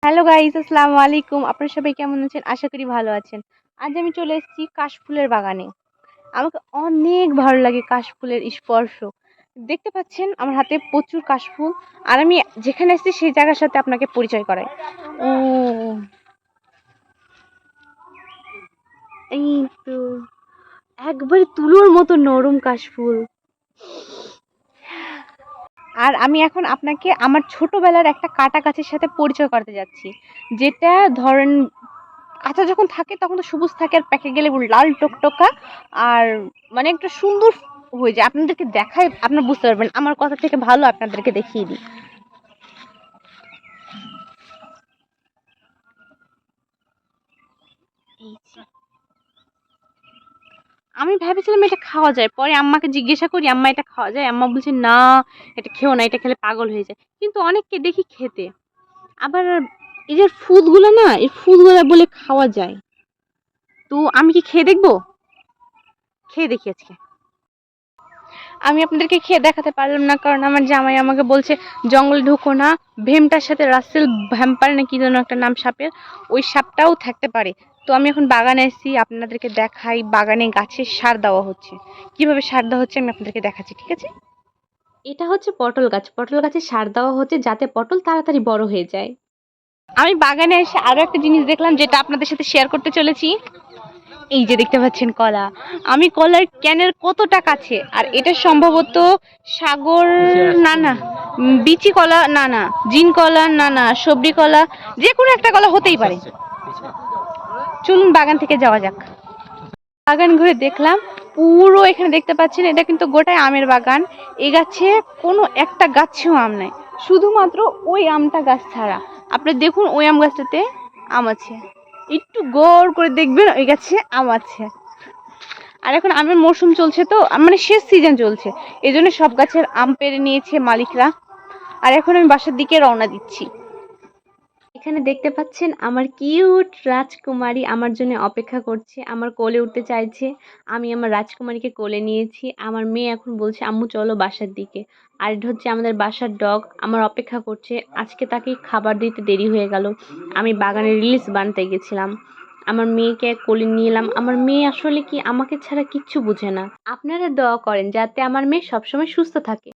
Hello guys, আসসালামু আলাইকুম। আপনারা সবাই কেমন আছেন? আশা করি ভালো আছেন। আজ আমি চলে এসেছি কাশফুলের বাগানে। আমাকে অনেক ভালো লাগে কাশফুলের স্পর্শ। দেখতে পাচ্ছেন আমার হাতে প্রচুর কাশফুল। আর আমি যেখানে এসেছি সেই জায়গার সাথে আপনাকে পরিচয় করাই। ও, এই তো একবারে তুলোর মতো নরম কাশফুল। আর আমি এখন আপনাকে আমার ছোটবেলার একটা কাটা গাছের সাথে পরিচয় করতে যাচ্ছি। যেটা ধরেন কাঁচা যখন থাকে তখন তো সবুজ থাকে, আর পেকে গেলে লাল টকটকা আর মানে একটা সুন্দর হয়ে যায়। আপনাদেরকে দেখাই আপনারা বুঝতে পারবেন, আমার কথা থেকে ভালো আপনাদেরকে দেখিয়ে দিই। এই যে, আমি ভেবেছিলাম এটা খাওয়া যায়, পরে আম্মাকে জিজ্ঞাসা করি আম্মা এটা খাওয়া যায়, আম্মা বলছে না এটা খেও না, এটা খেলে পাগল হয়ে যায়। কিন্তু অনেককে দেখি খেতে। আবার এই যে ফুলগুলো না, এই ফুলগুলো বলে খাওয়া যায়। তো আমি কি খেয়ে দেখবো? খেয়ে দেখি আজকে। আমি আপনাদেরকে খেয়ে দেখাতে পারলাম না, কারণ আমার জামাই আমাকে বলছে জঙ্গলে ঢুকো না, ভীমটার সাথে রাসেল ভ্যাম্পায়ার না কি যেন একটা নাম সাপের, ওই সাপটাও থাকতে পারে। তো আমি এখন বাগানে এসেছি, আপনাদেরকে দেখাই বাগানে গাছে সার দেওয়া হচ্ছে। কিভাবে সার দেওয়া হচ্ছে আমি আপনাদেরকে দেখাচ্ছি, ঠিক আছে? এটা হচ্ছে পটল গাছ, পটল গাছে সার দেওয়া হচ্ছে যাতে পটল তাড়াতাড়ি বড় হয়ে যায়। আমি বাগানে এসে আরো একটা জিনিস দেখলাম যেটা আপনাদের সাথে শেয়ার করতে চলেছি। এই যে দেখতে পাচ্ছেন কলা, আমি কলার ক্যানের কতটা কাছে, আর এটা সম্ভবত সাগর, না না, বিচি কলা, না না, জিন কলা, না না, সবরি কলা, যে কোনো একটা কলা হতেই পারে। চলুন বাগান থেকে যাওয়া যাক। বাগান ঘুরে দেখলাম পুরো এখানে দেখতে পাচ্ছেন এটা কিন্তু গোটাই আমের বাগান। এই গাছে কোনো একটা গাছেও আম নাই, শুধুমাত্র ওই আমটা গাছ ছাড়া। আপনি দেখুন ওই আম গাছটাতে আম আছে, একটু গড় করে দেখবেন ওই গাছে আম আছে। আর এখন আমের মৌসুম চলছে, তো মানে শেষ সিজন চলছে, এই জন্য সব গাছের আম পেড়ে নিয়েছে মালিকরা। আর এখন আমি বাসার দিকে রওনা দিচ্ছি। এখানে দেখতে পাচ্ছেন আমার কিউট রাজকুমারী আমার জন্য অপেক্ষা করছে, আমার কোলে উঠতে চাইছে। আমি আমার রাজকুমারীকে কোলে নিয়েছি। আমার মেয়ে এখন বলছে আম্মু চলো বাসার দিকে। আর এটা হচ্ছে আমাদের বাসার ডগ, আমার অপেক্ষা করছে। আজকে তাকে খাবার দিতে দেরি হয়ে গেল, আমি বাগানে রিলস বানাতে গেছিলাম। আমার মেয়েকে কোলে নিয়ে এলাম। আমার মেয়ে আসলে কি আমাকে ছাড়া কিচ্ছু বুঝে না। আপনারা দোয়া করেন যাতে আমার মেয়ে সবসময় সুস্থ থাকে।